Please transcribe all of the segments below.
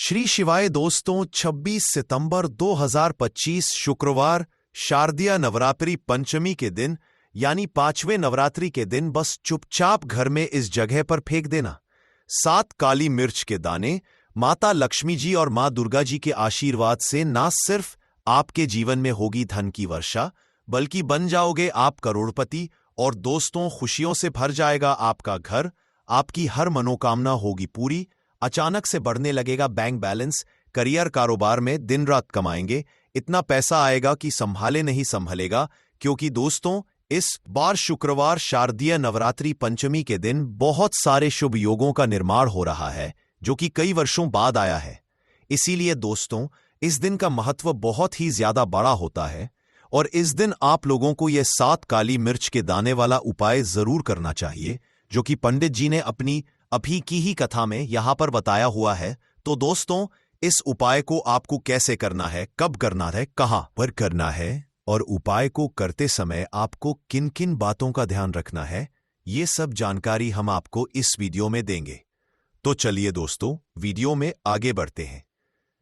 श्री शिवाय दोस्तों, 26 सितंबर 2025 शुक्रवार शारदीय नवरात्रि पंचमी के दिन यानी 5वें नवरात्रि के दिन बस चुपचाप घर में इस जगह पर फेंक देना 7 काली मिर्च के दाने। माता लक्ष्मी जी और मां दुर्गा जी के आशीर्वाद से ना सिर्फ आपके जीवन में होगी धन की वर्षा, बल्कि बन जाओगे आप करोड़पति। और दोस्तों, खुशियों से भर जाएगा आपका घर, आपकी हर मनोकामना होगी पूरी। अचानक से बढ़ने लगेगा बैंक बैलेंस, करियर कारोबार में दिन रात कमाएंगे, इतना पैसा आएगा कि संभाले नहीं संभलेगा। क्योंकि दोस्तों, इस बार शुक्रवार शारदीय नवरात्रि पंचमी के दिन बहुत सारे शुभ योगों का निर्माण हो रहा है, जो कि कई वर्षों बाद आया है। इसीलिए दोस्तों, इस दिन का महत्व बहुत ही ज्यादा बड़ा होता है और इस दिन आप लोगों को यह 7 काली मिर्च के दाने वाला उपाय जरूर करना चाहिए, जो कि पंडित जी ने अपनी अभी की ही कथा में यहां पर बताया हुआ है। तो दोस्तों, इस उपाय को आपको कैसे करना है, कब करना है, कहां पर करना है और उपाय को करते समय आपको किन किन बातों का ध्यान रखना है, ये सब जानकारी हम आपको इस वीडियो में देंगे। तो चलिए दोस्तों, वीडियो में आगे बढ़ते हैं।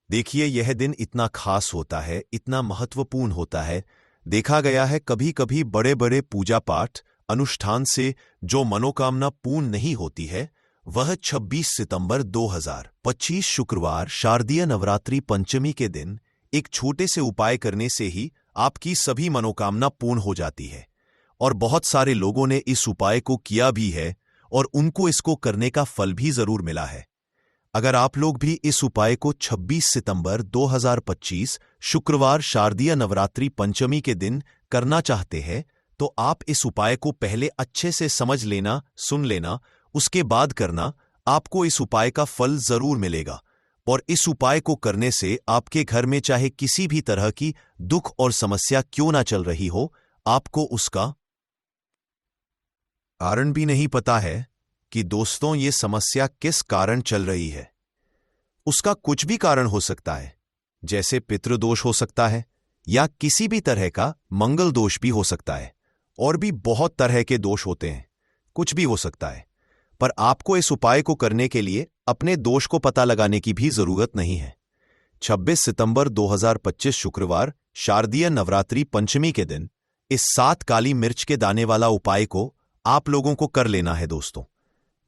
देखिए, यह दिन इतना खास होता है, इतना महत्वपूर्ण होता है। देखा गया है कभी कभी बड़े बड़े पूजा पाठ अनुष्ठान से जो मनोकामना पूर्ण नहीं होती है, वह 26 सितंबर 2025 शुक्रवार शारदीय नवरात्रि पंचमी के दिन एक छोटे से उपाय करने से ही आपकी सभी मनोकामना पूर्ण हो जाती है। और बहुत सारे लोगों ने इस उपाय को किया भी है और उनको इसको करने का फल भी जरूर मिला है। अगर आप लोग भी इस उपाय को 26 सितंबर 2025 शुक्रवार शारदीय नवरात्रि पंचमी के दिन करना चाहते हैं, तो आप इस उपाय को पहले अच्छे से समझ लेना, सुन लेना, उसके बाद करना। आपको इस उपाय का फल जरूर मिलेगा। और इस उपाय को करने से आपके घर में चाहे किसी भी तरह की दुख और समस्या क्यों ना चल रही हो, आपको उसका कारण भी नहीं पता है कि दोस्तों ये समस्या किस कारण चल रही है। उसका कुछ भी कारण हो सकता है, जैसे पितृदोष हो सकता है या किसी भी तरह का मंगल दोष भी हो सकता है। और भी बहुत तरह के दोष होते हैं, कुछ भी हो सकता है। पर आपको इस उपाय को करने के लिए अपने दोष को पता लगाने की भी जरूरत नहीं है। 26 सितंबर 2025 शुक्रवार शारदीय नवरात्रि पंचमी के दिन इस 7 काली मिर्च के दाने वाला उपाय को आप लोगों को कर लेना है। दोस्तों,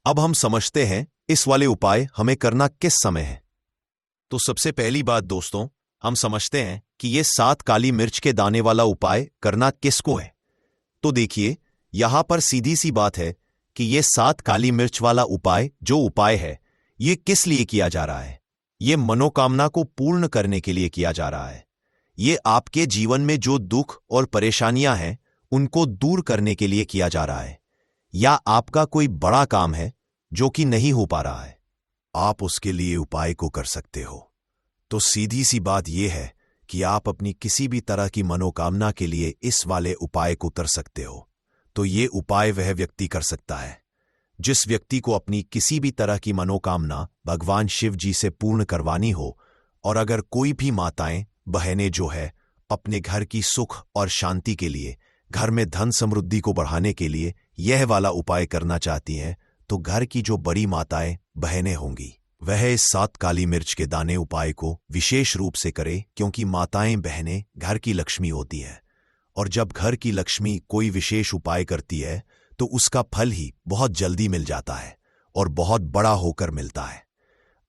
अब हम समझते हैं इस वाले उपाय हमें करना किस समय है। तो सबसे पहली बात दोस्तों, हम समझते हैं कि यह 7 काली मिर्च के दाने वाला उपाय करना किसको है। तो देखिए, यहां पर सीधी सी बात है कि यह 7 काली मिर्च वाला उपाय जो उपाय है, यह किस लिए किया जा रहा है। यह मनोकामना को पूर्ण करने के लिए किया जा रहा है। यह आपके जीवन में जो दुख और परेशानियां हैं, उनको दूर करने के लिए किया जा रहा है। या आपका कोई बड़ा काम है जो कि नहीं हो पा रहा है, आप उसके लिए उपाय को कर सकते हो। तो सीधी सी बात यह है कि आप अपनी किसी भी तरह की मनोकामना के लिए इस वाले उपाय को कर सकते हो। तो ये उपाय वह व्यक्ति कर सकता है जिस व्यक्ति को अपनी किसी भी तरह की मनोकामना भगवान शिव जी से पूर्ण करवानी हो। और अगर कोई भी माताएं बहनें जो है अपने घर की सुख और शांति के लिए, घर में धन समृद्धि को बढ़ाने के लिए यह वाला उपाय करना चाहती हैं, तो घर की जो बड़ी माताएं बहनें होंगी, वह इस 7 काली मिर्च के दाने उपाय को विशेष रूप से करे। क्योंकि माताएं बहनें घर की लक्ष्मी होती है और जब घर की लक्ष्मी कोई विशेष उपाय करती है तो उसका फल ही बहुत जल्दी मिल जाता है और बहुत बड़ा होकर मिलता है।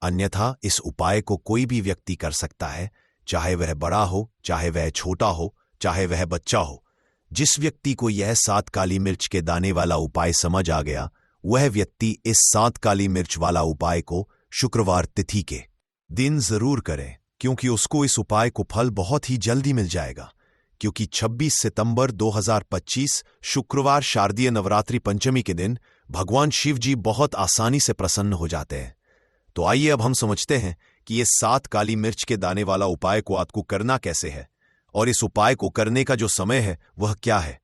अन्यथा इस उपाय को कोई भी व्यक्ति कर सकता है, चाहे वह बड़ा हो, चाहे वह छोटा हो, चाहे वह बच्चा हो। जिस व्यक्ति को यह 7 काली मिर्च के दाने वाला उपाय समझ आ गया, वह व्यक्ति इस 7 काली मिर्च वाला उपाय को शुक्रवार तिथि के दिन जरूर करे, क्योंकि उसको इस उपाय को फल बहुत ही जल्दी मिल जाएगा। क्योंकि 26 सितंबर 2025 शुक्रवार शारदीय नवरात्रि पंचमी के दिन भगवान शिव जी बहुत आसानी से प्रसन्न हो जाते हैं। तो आइए अब हम समझते हैं कि ये 7 काली मिर्च के दाने वाला उपाय को आपको करना कैसे है और इस उपाय को करने का जो समय है वह क्या है।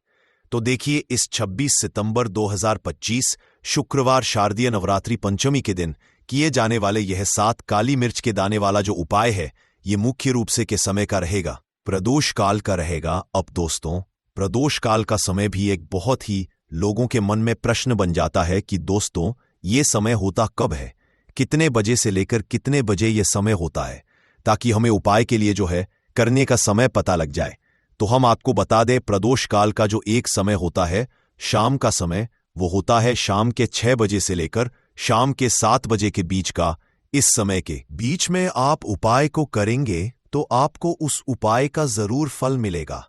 तो देखिए, इस 26 सितंबर 2025 शुक्रवार शारदीय नवरात्रि पंचमी के दिन किए जाने वाले यह 7 काली मिर्च के दाने वाला जो उपाय है, ये मुख्य रूप से के समय का रहेगा, प्रदोष काल का रहेगा। अब दोस्तों, प्रदोष काल का समय भी एक बहुत ही लोगों के मन में प्रश्न बन जाता है कि दोस्तों ये समय होता कब है, कितने बजे से लेकर कितने बजे ये समय होता है, ताकि हमें उपाय के लिए जो है करने का समय पता लग जाए। तो हम आपको बता दें, प्रदोष काल का जो एक समय होता है, शाम का समय, वो होता है शाम के 6 बजे से लेकर शाम के 7 बजे के बीच का। इस समय के बीच में आप उपाय को करेंगे तो आपको उस उपाय का जरूर फल मिलेगा।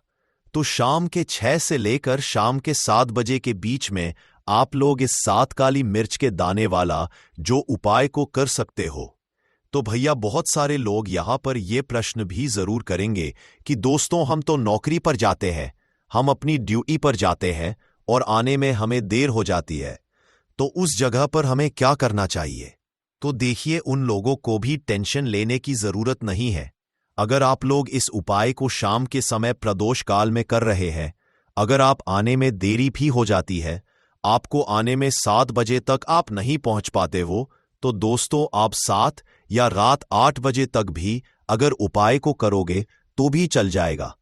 तो शाम के 6 से लेकर शाम के 7 बजे के बीच में आप लोग इस 7 काली मिर्च के दाने वाला जो उपाय को कर सकते हो। तो भैया, बहुत सारे लोग यहां पर ये प्रश्न भी जरूर करेंगे कि दोस्तों, हम तो नौकरी पर जाते हैं, हम अपनी ड्यूटी पर जाते हैं और आने में हमें देर हो जाती है, तो उस जगह पर हमें क्या करना चाहिए? तो देखिए, उन लोगों को भी टेंशन लेने की जरूरत नहीं है। अगर आप लोग इस उपाय को शाम के समय प्रदोष काल में कर रहे हैं, अगर आप आने में देरी भी हो जाती है, आपको आने में 7 बजे तक आप नहीं पहुंच पाते हो, तो दोस्तों, आप 7 या रात 8 बजे तक भी अगर उपाय को करोगे तो भी चल जाएगा।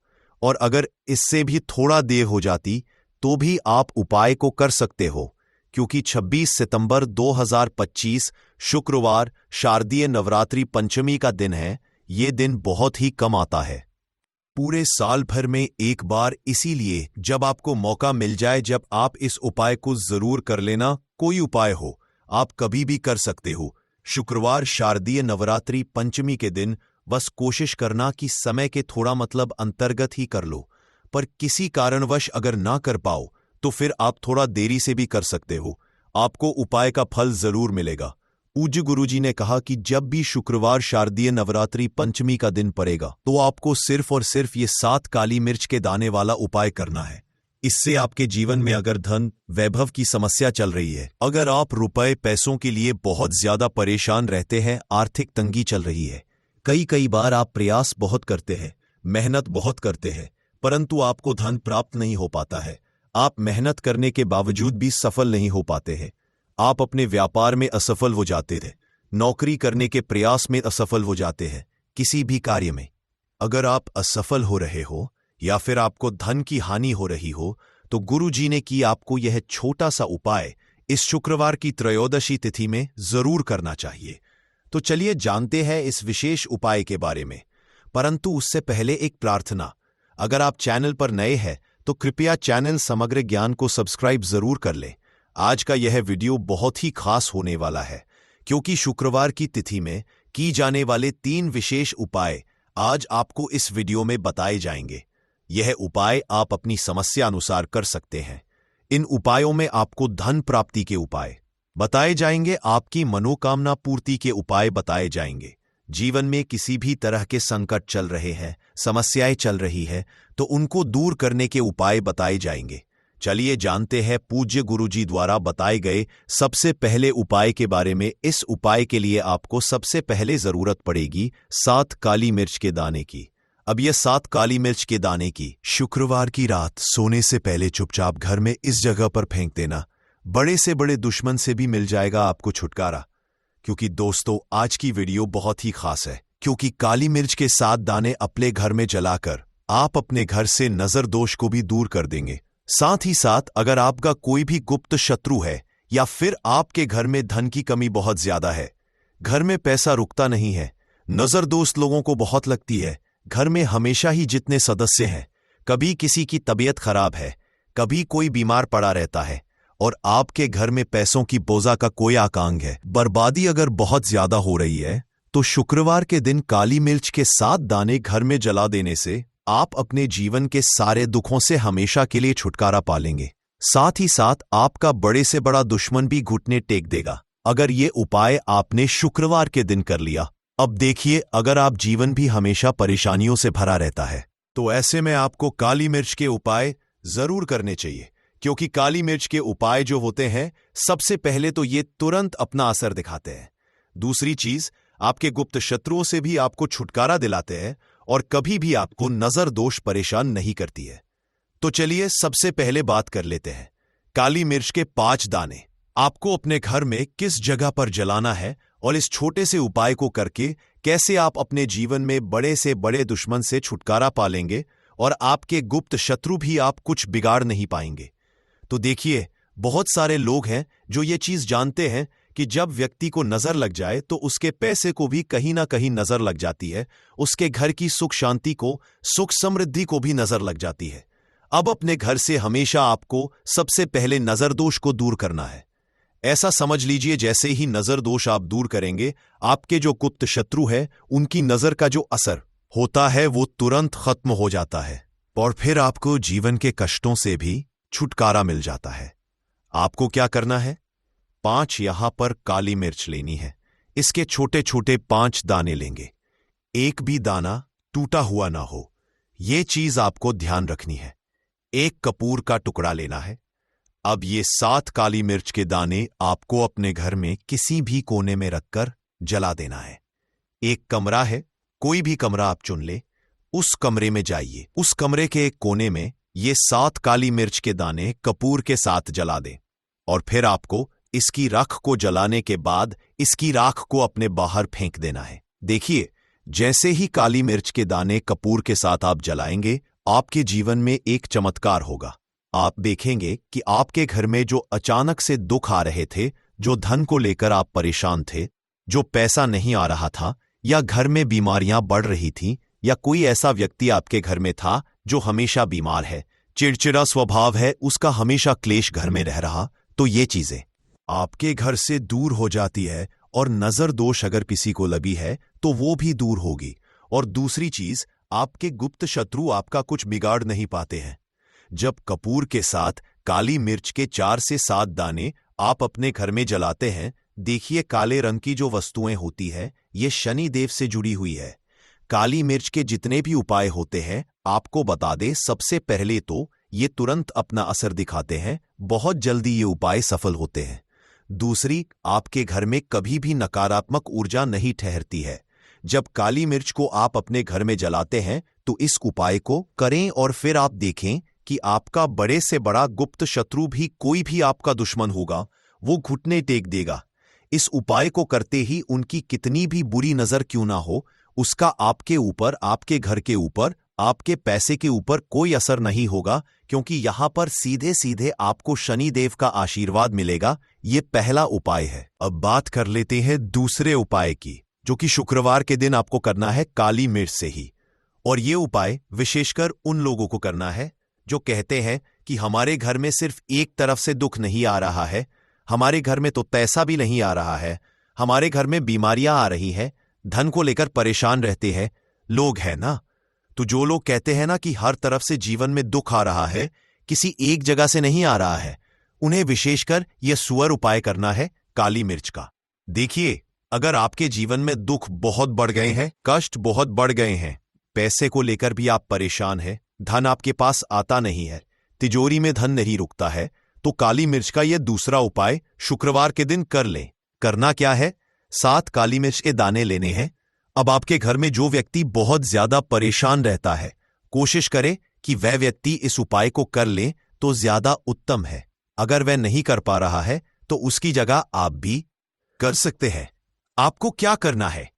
और अगर इससे भी थोड़ा देर हो जाती तो भी आप उपाय को कर सकते हो, क्योंकि 26 सितंबर 2025 शुक्रवार शारदीय नवरात्रि पंचमी का दिन है। ये दिन बहुत ही कम आता है पूरे साल भर में एक बार, इसीलिए जब आपको मौका मिल जाए, जब आप इस उपाय को जरूर कर लेना। कोई उपाय हो, आप कभी भी कर सकते हो। शुक्रवार शारदीय नवरात्रि पंचमी के दिन बस कोशिश करना कि समय के थोड़ा अंतर्गत ही कर लो। पर किसी कारणवश अगर ना कर पाओ तो फिर आप थोड़ा देरी से भी कर सकते हो, आपको उपाय का फल जरूर मिलेगा। पूज्य गुरुजी ने कहा कि जब भी शुक्रवार शारदीय नवरात्रि पंचमी का दिन पड़ेगा तो आपको सिर्फ और सिर्फ ये 7 काली मिर्च के दाने वाला उपाय करना है। इससे आपके जीवन में अगर धन वैभव की समस्या चल रही है, अगर आप रुपए पैसों के लिए बहुत ज्यादा परेशान रहते हैं, आर्थिक तंगी चल रही है, कई बार आप प्रयास बहुत करते हैं, मेहनत बहुत करते हैं, परंतु आपको धन प्राप्त नहीं हो पाता है, आप मेहनत करने के बावजूद भी सफल नहीं हो पाते हैं, आप अपने व्यापार में असफल हो जाते थे, नौकरी करने के प्रयास में असफल हो जाते हैं, किसी भी कार्य में अगर आप असफल हो रहे हो या फिर आपको धन की हानि हो रही हो, तो गुरुजी ने कि आपको यह छोटा सा उपाय इस शुक्रवार की त्रयोदशी तिथि में जरूर करना चाहिए। तो चलिए जानते हैं इस विशेष उपाय के बारे में, परंतु उससे पहले एक प्रार्थना। अगर आप चैनल पर नए हैं तो कृपया चैनल समग्र ज्ञान को सब्सक्राइब जरूर कर लें। आज का यह वीडियो बहुत ही खास होने वाला है, क्योंकि शुक्रवार की तिथि में की जाने वाले 3 विशेष उपाय आज आपको इस वीडियो में बताए जाएंगे। यह उपाय आप अपनी समस्या अनुसार कर सकते हैं। इन उपायों में आपको धन प्राप्ति के उपाय बताए जाएंगे, आपकी मनोकामना पूर्ति के उपाय बताए जाएंगे। जीवन में किसी भी तरह के संकट चल रहे हैं, समस्याएं चल रही है, तो उनको दूर करने के उपाय बताए जाएंगे। चलिए जानते हैं पूज्य गुरुजी द्वारा बताए गए सबसे पहले उपाय के बारे में। इस उपाय के लिए आपको सबसे पहले जरूरत पड़ेगी 7 काली मिर्च के दाने की। अब यह 7 काली मिर्च के दाने की शुक्रवार की रात सोने से पहले चुपचाप घर में इस जगह पर फेंक देना। बड़े से बड़े दुश्मन से भी मिल जाएगा आपको छुटकारा। क्योंकि दोस्तों, आज की वीडियो बहुत ही खास है, क्योंकि काली मिर्च के 7 दाने अपने घर में जलाकर आप अपने घर से नजर दोष को भी दूर कर देंगे। साथ ही साथ अगर आपका कोई भी गुप्त शत्रु है या फिर आपके घर में धन की कमी बहुत ज्यादा है, घर में पैसा रुकता नहीं है, नजर दोस्त लोगों को बहुत लगती है, घर में हमेशा ही जितने सदस्य हैं, कभी किसी की तबीयत खराब है, कभी कोई बीमार पड़ा रहता है, और आपके घर में पैसों की बोझा का कोई आकांग है, बर्बादी अगर बहुत ज्यादा हो रही है, तो शुक्रवार के दिन काली मिर्च के 7 दाने घर में जला देने से आप अपने जीवन के सारे दुखों से हमेशा के लिए छुटकारा पालेंगे। साथ ही साथ आपका बड़े से बड़ा दुश्मन भी घुटने टेक देगा अगर ये उपाय आपने शुक्रवार के दिन कर लिया। अब देखिए, अगर आप जीवन भी हमेशा परेशानियों से भरा रहता है, तो ऐसे में आपको काली मिर्च के उपाय जरूर करने चाहिए, क्योंकि काली मिर्च के उपाय जो होते हैं, सबसे पहले तो ये तुरंत अपना असर दिखाते हैं। दूसरी चीज, आपके गुप्त शत्रुओं से भी आपको छुटकारा दिलाते हैं और कभी भी आपको नजर दोष परेशान नहीं करती है। तो चलिए सबसे पहले बात कर लेते हैं काली मिर्च के 5 दाने आपको अपने घर में किस जगह पर जलाना है, और इस छोटे से उपाय को करके कैसे आप अपने जीवन में बड़े से बड़े दुश्मन से छुटकारा पालेंगे और आपके गुप्त शत्रु भी आप कुछ बिगाड़ नहीं पाएंगे। तो देखिए, बहुत सारे लोग हैं जो ये चीज जानते हैं कि जब व्यक्ति को नजर लग जाए तो उसके पैसे को भी कहीं ना कहीं नजर लग जाती है, उसके घर की सुख शांति को, सुख समृद्धि को भी नजर लग जाती है। अब अपने घर से हमेशा आपको सबसे पहले नजर दोष को दूर करना है। ऐसा समझ लीजिए जैसे ही नजर दोष आप दूर करेंगे, आपके जो गुप्त शत्रु है उनकी नजर का जो असर होता है वो तुरंत खत्म हो जाता है और फिर आपको जीवन के कष्टों से भी छुटकारा मिल जाता है। आपको क्या करना है? 5 यहां पर काली मिर्च लेनी है। इसके छोटे छोटे 5 दाने लेंगे, एक भी दाना टूटा हुआ ना हो, ये चीज आपको ध्यान रखनी है। एक कपूर का टुकड़ा लेना है। अब ये 7 काली मिर्च के दाने आपको अपने घर में किसी भी कोने में रखकर जला देना है। एक कमरा है, कोई भी कमरा आप चुन ले, उस कमरे में जाइए। उस कमरे के एक कोने में ये 7 काली मिर्च के दाने कपूर के साथ जला दें और फिर आपको इसकी राख को जलाने के बाद इसकी राख को अपने बाहर फेंक देना है। देखिए, जैसे ही काली मिर्च के दाने कपूर के साथ आप जलाएंगे, आपके जीवन में एक चमत्कार होगा। आप देखेंगे कि आपके घर में जो अचानक से दुख आ रहे थे, जो धन को लेकर आप परेशान थे, जो पैसा नहीं आ रहा था, या घर में बीमारियां बढ़ रही थीं, या कोई ऐसा व्यक्ति आपके घर में था जो हमेशा बीमार है, चिड़चिड़ा स्वभाव है, उसका हमेशा क्लेश घर में रह रहा, तो ये चीजें आपके घर से दूर हो जाती है। और नजर दोष अगर किसी को लगी है तो वो भी दूर होगी। और दूसरी चीज, आपके गुप्त शत्रु आपका कुछ बिगाड़ नहीं पाते हैं। जब कपूर के साथ काली मिर्च के 4 से 7 दाने आप अपने घर में जलाते हैं, देखिए काले रंग की जो वस्तुएं होती है ये शनि देव से जुड़ी हुई है। काली मिर्च के जितने भी उपाय होते हैं, आपको बता दे, सबसे पहले तो ये तुरंत अपना असर दिखाते हैं, बहुत जल्दी ये उपाय सफल होते हैं। दूसरी, आपके घर में कभी भी नकारात्मक ऊर्जा नहीं ठहरती है। जब काली मिर्च को आप अपने घर में जलाते हैं तो इस उपाय को करें और फिर आप देखें कि आपका बड़े से बड़ा गुप्त शत्रु भी, कोई भी आपका दुश्मन होगा, वो घुटने टेक देगा। इस उपाय को करते ही उनकी कितनी भी बुरी नजर क्यों ना हो, उसका आपके ऊपर, आपके घर के ऊपर, आपके पैसे के ऊपर कोई असर नहीं होगा, क्योंकि यहां पर सीधे सीधे आपको शनिदेव का आशीर्वाद मिलेगा। ये पहला उपाय है। अब बात कर लेते हैं दूसरे उपाय की, जो कि शुक्रवार के दिन आपको करना है काली मिर्च से ही। और ये उपाय विशेषकर उन लोगों को करना है जो कहते हैं कि हमारे घर में सिर्फ एक तरफ से दुख नहीं आ रहा है, हमारे घर में तो पैसा भी नहीं आ रहा है, हमारे घर में बीमारियां आ रही हैं, धन को लेकर परेशान रहते हैं लोग, है ना। तो जो लोग कहते हैं ना कि हर तरफ से जीवन में दुख आ रहा है, किसी एक जगह से नहीं आ रहा है, उन्हें विशेषकर यह सुअर उपाय करना है काली मिर्च का। देखिए, अगर आपके जीवन में दुख बहुत बढ़ गए हैं, कष्ट बहुत बढ़ गए हैं, पैसे को लेकर भी आप परेशान हैं, धन आपके पास आता नहीं है, तिजोरी में धन नहीं रुकता है, तो काली मिर्च का यह दूसरा उपाय शुक्रवार के दिन कर लें। करना क्या है? 7 काली मिर्च के दाने लेने हैं। अब आपके घर में जो व्यक्ति बहुत ज्यादा परेशान रहता है, कोशिश करें कि वह व्यक्ति इस उपाय को कर ले तो ज्यादा उत्तम है। अगर वह नहीं कर पा रहा है तो उसकी जगह आप भी कर सकते हैं। आपको क्या करना है?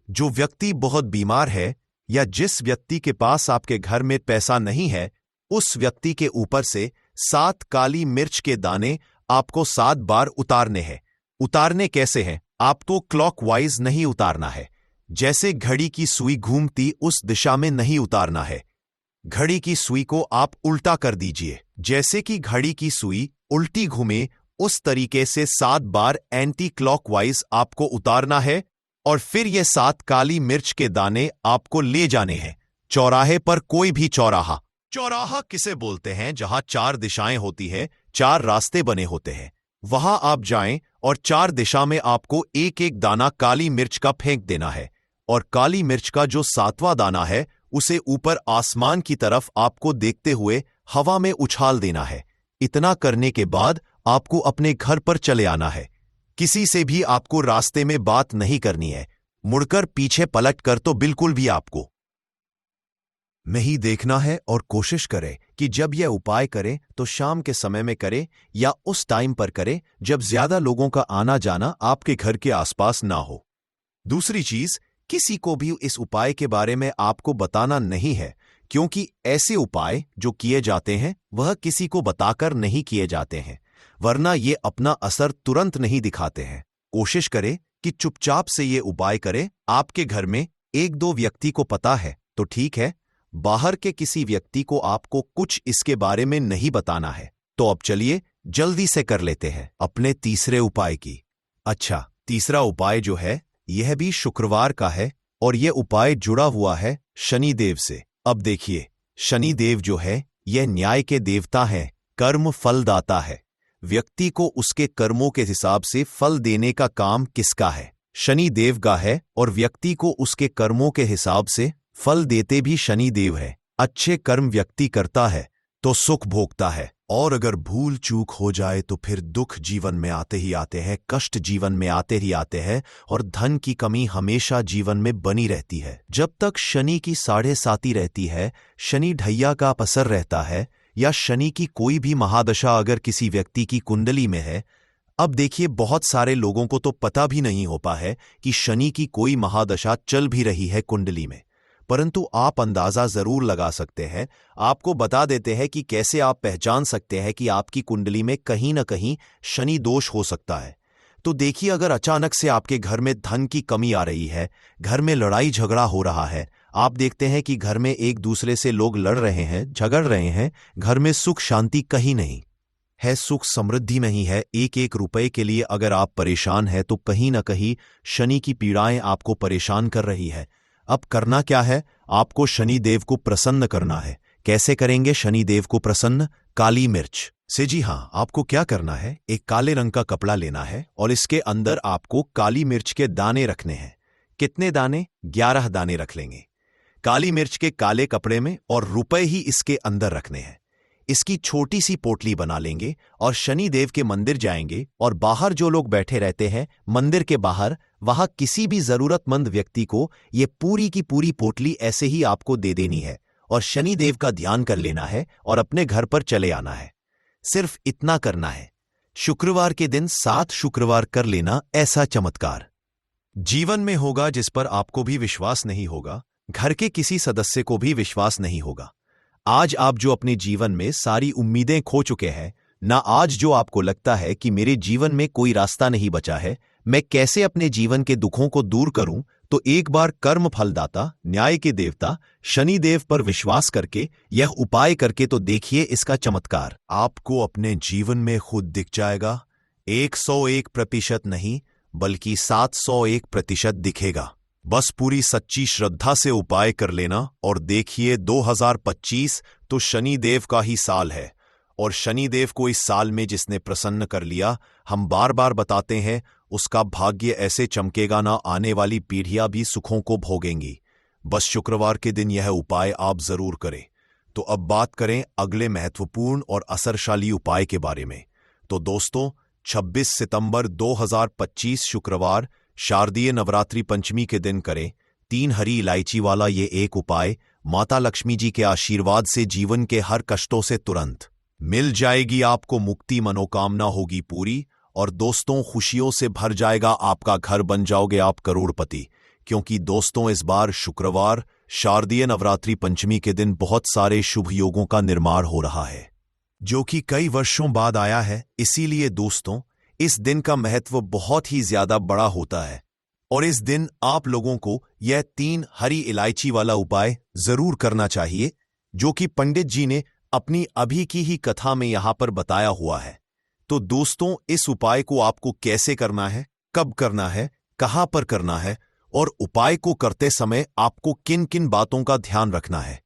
जो व्यक्ति बहुत बीमार है या जिस व्यक्ति के पास आपके घर में पैसा नहीं है, उस व्यक्ति के ऊपर से 7 काली मिर्च के दाने आपको 7 बार उतारने हैं। उतारने कैसे हैं? आपको क्लॉकवाइज नहीं उतारना है, जैसे घड़ी की सुई घूमती उस दिशा में नहीं उतारना है। घड़ी की सुई को आप उल्टा कर दीजिए, जैसे कि घड़ी की सुई उल्टी घूमे उस तरीके से 7 बार एंटी क्लॉकवाइज आपको उतारना है। और फिर ये 7 काली मिर्च के दाने आपको ले जाने हैं चौराहे पर। कोई भी चौराहा, चौराहा किसे बोलते हैं? जहां 4 दिशाएं होती है, 4 रास्ते बने होते हैं, वहां आप जाएं और 4 दिशा में आपको एक एक दाना काली मिर्च का फेंक देना है। और काली मिर्च का जो 7वां दाना है उसे ऊपर आसमान की तरफ आपको देखते हुए हवा में उछाल देना है। इतना करने के बाद आपको अपने घर पर चले आना है। किसी से भी आपको रास्ते में बात नहीं करनी है, मुड़कर पीछे पलट कर तो बिल्कुल भी आपको नहीं देखना है। और कोशिश करें कि जब यह उपाय करें तो शाम के समय में करें या उस टाइम पर करें जब ज्यादा लोगों का आना जाना आपके घर के आसपास ना हो। दूसरी चीज, किसी को भी इस उपाय के बारे में आपको बताना नहीं है, क्योंकि ऐसे उपाय जो किए जाते हैं वह किसी को बताकर नहीं किए जाते हैं, वरना ये अपना असर तुरंत नहीं दिखाते हैं। कोशिश करें कि चुपचाप से ये उपाय करें। आपके घर में एक दो व्यक्ति को पता है तो ठीक है, बाहर के किसी व्यक्ति को आपको कुछ इसके बारे में नहीं बताना है। तो अब चलिए जल्दी से कर लेते हैं अपने तीसरे उपाय की। अच्छा, तीसरा उपाय जो है यह भी शुक्रवार का है और यह उपाय जुड़ा हुआ है शनिदेव से। अब देखिए, शनिदेव जो है यह न्याय के देवता हैं, कर्म फलदाता है। व्यक्ति को उसके कर्मों के हिसाब से फल देने का काम किसका है? शनिदेव का है, और व्यक्ति को उसके कर्मों के हिसाब से फल देते भी शनिदेव है। अच्छे कर्म व्यक्ति करता है तो सुख भोगता है, और अगर भूल चूक हो जाए तो फिर दुख जीवन में आते ही आते हैं, कष्ट जीवन में आते ही आते हैं, और धन की कमी हमेशा जीवन में बनी रहती है। जब तक शनि की 7.5 रहती है, शनि ढैया का असर रहता है, या शनि की कोई भी महादशा अगर किसी व्यक्ति की कुंडली में है। अब देखिए, बहुत सारे लोगों को तो पता भी नहीं होता है कि शनि की कोई महादशा चल भी रही है कुंडली में, परंतु आप अंदाजा जरूर लगा सकते हैं। आपको बता देते हैं कि कैसे आप पहचान सकते हैं कि आपकी कुंडली में कहीं न कहीं शनि दोष हो सकता है। तो देखिए, अगर अचानक से आपके घर में धन की कमी आ रही है, घर में लड़ाई झगड़ा हो रहा है, आप देखते हैं कि घर में एक दूसरे से लोग लड़ रहे हैं, झगड़ रहे हैं, घर में सुख शांति कहीं नहीं है, सुख समृद्धि नहीं है, एक एक रुपए के लिए अगर आप परेशान हैं तो कहीं न कहीं शनि की पीड़ाएं आपको परेशान कर रही है। अब करना क्या है? आपको शनिदेव को प्रसन्न करना है। कैसे करेंगे शनिदेव को प्रसन्न? काली मिर्च से। जी हाँ, आपको क्या करना है, एक काले रंग का कपड़ा लेना है और इसके अंदर आपको काली मिर्च के दाने रखने हैं। कितने दाने? 11 दाने रख लेंगे काली मिर्च के काले कपड़े में, और रुपए ही इसके अंदर रखने हैं। इसकी छोटी सी पोटली बना लेंगे और शनिदेव के मंदिर जाएंगे, और बाहर जो लोग बैठे रहते हैं मंदिर के बाहर, वहां किसी भी जरूरतमंद व्यक्ति को ये पूरी की पूरी पोटली ऐसे ही आपको दे देनी है, और शनिदेव का ध्यान कर लेना है और अपने घर पर चले आना है। सिर्फ इतना करना है। शुक्रवार के दिन 7 शुक्रवार कर लेना। ऐसा चमत्कार जीवन में होगा जिस पर आपको भी विश्वास नहीं होगा, घर के किसी सदस्य को भी विश्वास नहीं होगा। आज आप जो अपने जीवन में सारी उम्मीदें खो चुके हैं ना, आज जो आपको लगता है कि मेरे जीवन में कोई रास्ता नहीं बचा है, मैं कैसे अपने जीवन के दुखों को दूर करूं, तो एक बार कर्म फलदाता न्याय के देवता शनिदेव पर विश्वास करके यह उपाय करके तो देखिए इसका चमत्कार। आपको अपने जीवन में खुद दिख जाएगा। 101% नहीं बल्कि 701% दिखेगा। बस पूरी सच्ची श्रद्धा से उपाय कर लेना, और देखिए 2025 तो शनिदेव का ही साल है, और शनिदेव को इस साल में जिसने प्रसन्न कर लिया, हम बार बार बताते हैं, उसका भाग्य ऐसे चमकेगा ना, आने वाली पीढ़ियां भी सुखों को भोगेंगी। बस शुक्रवार के दिन यह उपाय आप जरूर करें। तो अब बात करें अगले महत्वपूर्ण और असरशाली उपाय के बारे में। तो दोस्तों, 26 सितंबर 2025 शुक्रवार शारदीय नवरात्रि पंचमी के दिन करें 3 हरी इलायची वाला ये एक उपाय। माता लक्ष्मी जी के आशीर्वाद से जीवन के हर कष्टों से तुरंत मिल जाएगी आपको मुक्ति, मनोकामना होगी पूरी, और दोस्तों खुशियों से भर जाएगा आपका घर, बन जाओगे आप करोड़पति। क्योंकि दोस्तों, इस बार शुक्रवार शारदीय नवरात्रि पंचमी के दिन बहुत सारे शुभ योगों का निर्माण हो रहा है, जो कि कई वर्षों बाद आया है। इसीलिए दोस्तों, इस दिन का महत्व बहुत ही ज्यादा बड़ा होता है, और इस दिन आप लोगों को यह 3 हरी इलायची वाला उपाय जरूर करना चाहिए, जो कि पंडित जी ने अपनी अभी की ही कथा में यहां पर बताया हुआ है। तो दोस्तों, इस उपाय को आपको कैसे करना है, कब करना है, कहां पर करना है, और उपाय को करते समय आपको किन किन बातों का ध्यान रखना है,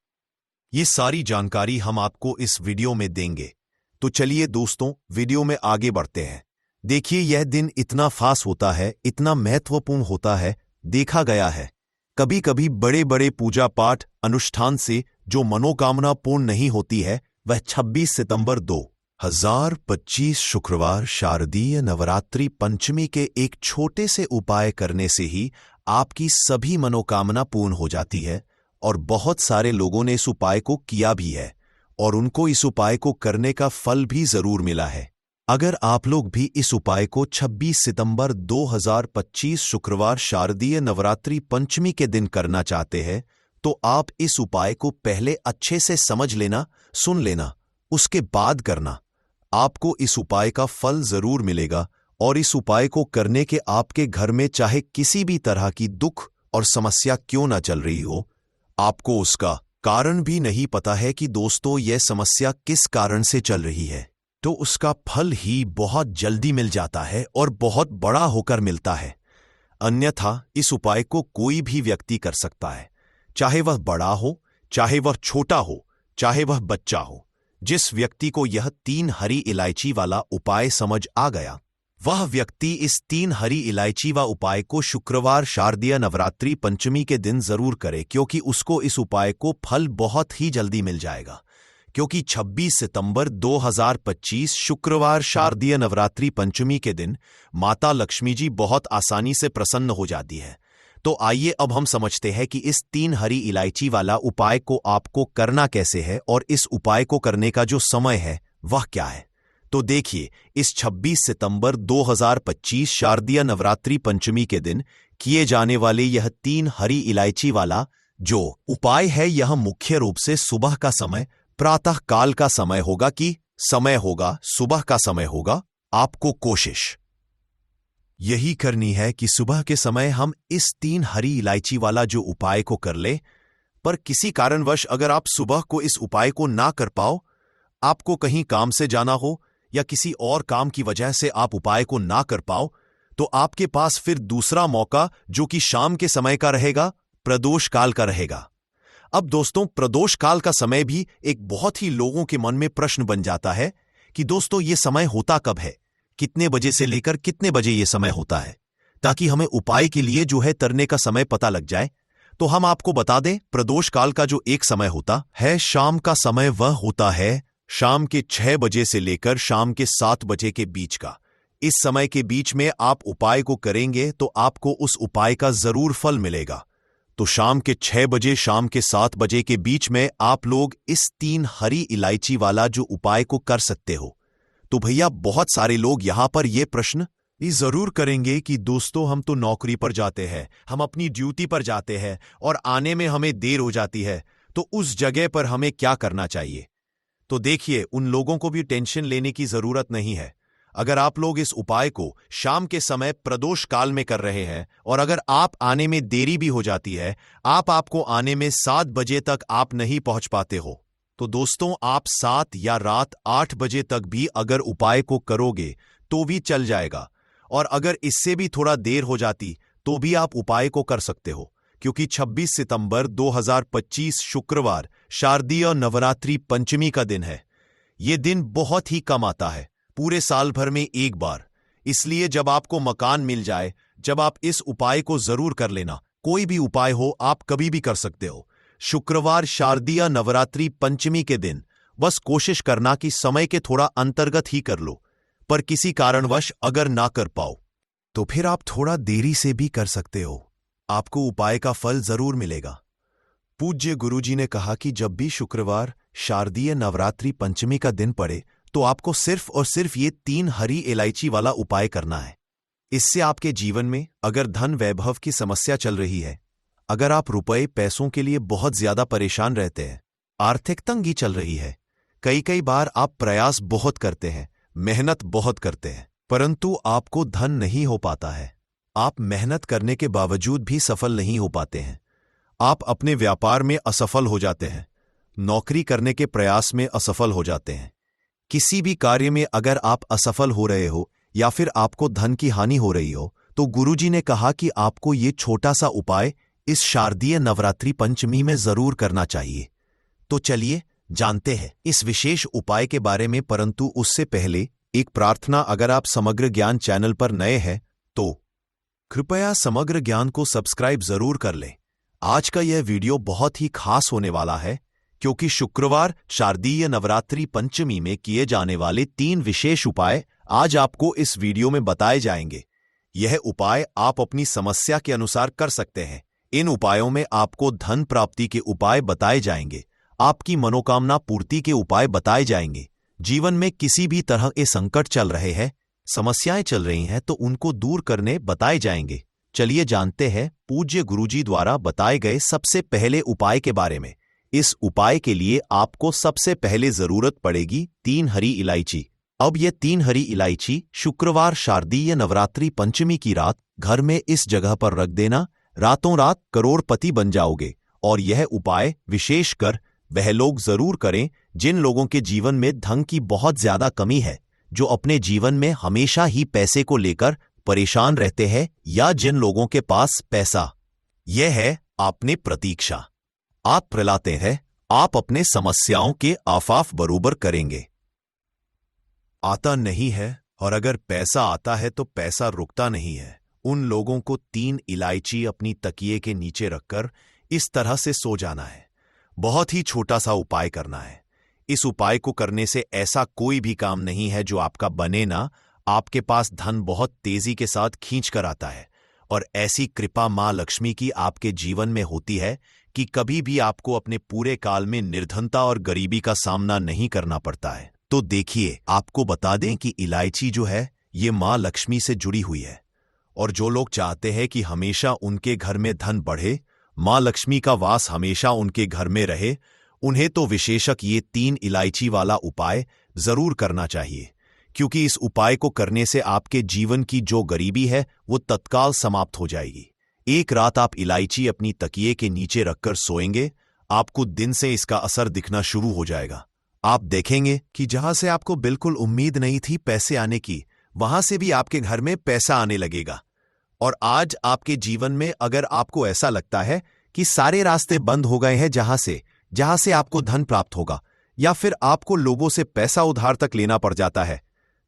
ये सारी जानकारी हम आपको इस वीडियो में देंगे। तो चलिए दोस्तों, वीडियो में आगे बढ़ते हैं। देखिए, यह दिन इतना खास होता है, इतना महत्वपूर्ण होता है, देखा गया है कभी कभी बड़े बड़े पूजा पाठ अनुष्ठान से जो मनोकामना पूर्ण नहीं होती है, वह 26 सितंबर 2025 शुक्रवार शारदीय नवरात्रि पंचमी के एक छोटे से उपाय करने से ही आपकी सभी मनोकामना पूर्ण हो जाती है। और बहुत सारे लोगों ने इस उपाय को किया भी है, और उनको इस उपाय को करने का फल भी जरूर मिला है। अगर आप लोग भी इस उपाय को 26 सितंबर 2025 शुक्रवार शारदीय नवरात्रि पंचमी के दिन करना चाहते हैं, तो आप इस उपाय को पहले अच्छे से समझ लेना, सुन लेना, उसके बाद करना। आपको इस उपाय का फल जरूर मिलेगा, और इस उपाय को करने के आपके घर में चाहे किसी भी तरह की दुख और समस्या क्यों ना चल रही हो, आपको उसका कारण भी नहीं पता है कि दोस्तों यह समस्या किस कारण से चल रही है, तो उसका फल ही बहुत जल्दी मिल जाता है और बहुत बड़ा होकर मिलता है। अन्यथा इस उपाय को कोई भी व्यक्ति कर सकता है, चाहे वह बड़ा हो, चाहे वह छोटा हो, चाहे वह बच्चा हो। जिस व्यक्ति को यह 3 हरी इलायची वाला उपाय समझ आ गया, वह व्यक्ति इस 3 हरी इलायची व उपाय को शुक्रवार शारदीय नवरात्रि पंचमी के दिन जरूर करे, क्योंकि उसको इस उपाय को फल बहुत ही जल्दी मिल जाएगा। क्योंकि 26 सितंबर 2025 शुक्रवार शारदीय नवरात्रि पंचमी के दिन माता लक्ष्मी जी बहुत आसानी से प्रसन्न हो जाती है। तो आइए अब हम समझते हैं कि इस 3 हरी इलायची वाला उपाय को आपको करना कैसे है और इस उपाय को करने का जो समय है वह क्या है। तो देखिए, इस 26 सितंबर 2025 शारदीय नवरात्रि पंचमी के दिन किए जाने वाले यह 3 हरी इलायची वाला जो उपाय है, यह मुख्य रूप से सुबह का समय, प्रातः काल का समय होगा कि समय होगा, सुबह का समय होगा। आपको कोशिश यही करनी है कि सुबह के समय हम इस 3 हरी इलायची वाला जो उपाय को कर ले। पर किसी कारणवश अगर आप सुबह को इस उपाय को ना कर पाओ, आपको कहीं काम से जाना हो या किसी और काम की वजह से आप उपाय को ना कर पाओ, तो आपके पास फिर दूसरा मौका जो कि शाम के समय का रहेगा, प्रदोष काल का रहेगा। अब दोस्तों, प्रदोष काल का समय भी एक बहुत ही लोगों के मन में प्रश्न बन जाता है कि दोस्तों ये समय होता कब है, कितने बजे से लेकर कितने बजे ये समय होता है, ताकि हमें उपाय के लिए जो है तरने का समय पता लग जाए। तो हम आपको बता दें, प्रदोष काल का जो एक समय होता है शाम का समय, वह होता है शाम के 6 बजे से लेकर शाम के 7 बजे के बीच का। इस समय के बीच में आप उपाय को करेंगे तो आपको उस उपाय का जरूर फल मिलेगा। तो शाम के 6 बजे शाम के 7 बजे के बीच में आप लोग इस 3 हरी इलायची वाला जो उपाय को कर सकते हो। तो भैया, बहुत सारे लोग यहां पर यह प्रश्न जरूर करेंगे कि दोस्तों हम तो नौकरी पर जाते हैं, हम अपनी ड्यूटी पर जाते हैं और आने में हमें देर हो जाती है, तो उस जगह पर हमें क्या करना चाहिए। तो देखिए, उन लोगों को भी टेंशन लेने की जरूरत नहीं है। अगर आप लोग इस उपाय को शाम के समय प्रदोष काल में कर रहे हैं और अगर आप आने में देरी भी हो जाती है, आपको आने में 7 बजे तक आप नहीं पहुंच पाते हो, तो दोस्तों आप 7 या रात 8 बजे तक भी अगर उपाय को करोगे तो भी चल जाएगा। और अगर इससे भी थोड़ा देर हो जाती तो भी आप उपाय को कर सकते हो, क्योंकि 26 सितंबर 2025 शुक्रवार शारदीय नवरात्रि पंचमी का दिन है। यह दिन बहुत ही कम आता है, पूरे साल भर में एक बार। इसलिए जब आपको मकान मिल जाए, जब आप इस उपाय को जरूर कर लेना। कोई भी उपाय हो, आप कभी भी कर सकते हो। शुक्रवार शारदीय नवरात्रि पंचमी के दिन बस कोशिश करना कि समय के थोड़ा अंतर्गत ही कर लो। पर किसी कारणवश अगर ना कर पाओ तो फिर आप थोड़ा देरी से भी कर सकते हो, आपको उपाय का फल जरूर मिलेगा। पूज्य गुरुजी ने कहा कि जब भी शुक्रवार शारदीय नवरात्रि पंचमी का दिन पड़े तो आपको सिर्फ और सिर्फ ये 3 हरी इलायची वाला उपाय करना है। इससे आपके जीवन में अगर धन वैभव की समस्या चल रही है, अगर आप रुपए पैसों के लिए बहुत ज्यादा परेशान रहते हैं, आर्थिक तंगी चल रही है, कई बार आप प्रयास बहुत करते हैं, मेहनत बहुत करते हैं, परंतु आपको धन नहीं हो पाता है, आप मेहनत करने के बावजूद भी सफल नहीं हो पाते हैं, आप अपने व्यापार में असफल हो जाते हैं, नौकरी करने के प्रयास में असफल हो जाते हैं, किसी भी कार्य में अगर आप असफल हो रहे हो या फिर आपको धन की हानि हो रही हो, तो गुरुजी ने कहा कि आपको ये छोटा सा उपाय इस शारदीय नवरात्रि पंचमी में जरूर करना चाहिए। तो चलिए जानते हैं इस विशेष उपाय के बारे में, परंतु उससे पहले एक प्रार्थना। अगर आप समग्र ज्ञान चैनल पर नए हैं तो कृपया समग्र ज्ञान को सब्सक्राइब जरूर कर लें। आज का यह वीडियो बहुत ही खास होने वाला है, क्योंकि शुक्रवार शारदीय नवरात्रि पंचमी में किए जाने वाले 3 विशेष उपाय आज आपको इस वीडियो में बताए जाएंगे। यह उपाय आप अपनी समस्या के अनुसार कर सकते हैं। इन उपायों में आपको धन प्राप्ति के उपाय बताए जाएंगे, आपकी मनोकामना पूर्ति के उपाय बताए जाएंगे। जीवन में किसी भी तरह के संकट चल रहे हैं, समस्याएं चल रही हैं, तो उनको दूर करने बताए जाएंगे। चलिए जानते हैं पूज्य गुरुजी द्वारा बताए गए सबसे पहले उपाय के बारे में। इस उपाय के लिए आपको सबसे पहले जरूरत पड़ेगी 3 हरी इलायची। अब ये 3 हरी इलायची शुक्रवार शारदीय नवरात्रि पंचमी की रात घर में इस जगह पर रख देना। रातों रात करोड़पति बन जाओगे। और यह उपाय विशेषकर वह लोग जरूर करें जिन लोगों के जीवन में धन की बहुत ज्यादा कमी है, जो अपने जीवन में हमेशा ही पैसे को लेकर परेशान रहते हैं, या जिन लोगों के पास पैसा यह है आपने प्रतीक्षा आप प्रलाते हैं, आप अपने समस्याओं के आफाफ बरोबर करेंगे। आता नहीं है, और अगर पैसा आता है तो पैसा रुकता नहीं है। उन लोगों को 3 इलायची अपनी तकिए के नीचे रखकर इस तरह से सो जाना है। बहुत ही छोटा सा उपाय करना है। इस उपाय को करने से ऐसा कोई भी काम नहीं है जो आपका बने ना। आपके पास धन बहुत तेजी के साथ खींच कर आता है, और ऐसी कृपा मां लक्ष्मी की आपके जीवन में होती है कि कभी भी आपको अपने पूरे काल में निर्धनता और गरीबी का सामना नहीं करना पड़ता है। तो देखिए, आपको बता दें कि इलायची जो है ये मां लक्ष्मी से जुड़ी हुई है, और जो लोग चाहते हैं कि हमेशा उनके घर में धन बढ़े, मां लक्ष्मी का वास हमेशा उनके घर में रहे, उन्हें तो विशेषक ये 3 इलायची वाला उपाय जरूर करना चाहिए, क्योंकि इस उपाय को करने से आपके जीवन की जो गरीबी है वो तत्काल समाप्त हो जाएगी। एक रात आप इलायची अपनी तकिए के नीचे रखकर सोएंगे, आपको दिन से इसका असर दिखना शुरू हो जाएगा। आप देखेंगे कि जहां से आपको बिल्कुल उम्मीद नहीं थी पैसे आने की, वहां से भी आपके घर में पैसा आने लगेगा। और आज आपके जीवन में अगर आपको ऐसा लगता है कि सारे रास्ते बंद हो गए हैं जहां से आपको धन प्राप्त होगा, या फिर आपको लोगों से पैसा उधार तक लेना पड़ जाता है,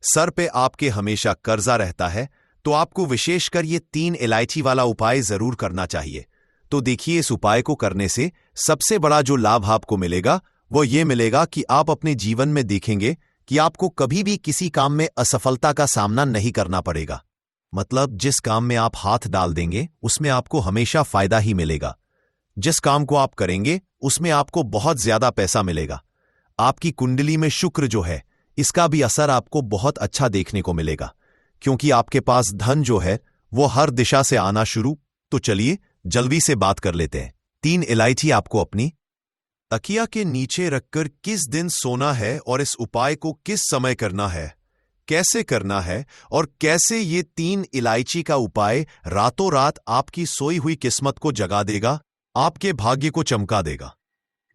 सर पे आपके हमेशा कर्जा रहता है, तो आपको विशेषकर ये 3 इलायची वाला उपाय जरूर करना चाहिए। तो देखिए, इस उपाय को करने से सबसे बड़ा जो लाभ आपको मिलेगा वो ये मिलेगा कि आप अपने जीवन में देखेंगे कि आपको कभी भी किसी काम में असफलता का सामना नहीं करना पड़ेगा। मतलब जिस काम में आप हाथ डाल देंगे उसमें आपको हमेशा फायदा ही मिलेगा। जिस काम को आप करेंगे उसमें आपको बहुत ज्यादा पैसा मिलेगा। आपकी कुंडली में शुक्र जो है इसका भी असर आपको बहुत अच्छा देखने को मिलेगा, क्योंकि आपके पास धन जो है वो हर दिशा से आना शुरू। तो चलिए जल्दी से बात कर लेते हैं। 3 इलायची आपको अपनी तकिया के नीचे रखकर किस दिन सोना है, और इस उपाय को किस समय करना है, कैसे करना है, और कैसे ये 3 इलायची का उपाय रातों रात आपकी सोई हुई किस्मत को जगा देगा, आपके भाग्य को चमका देगा।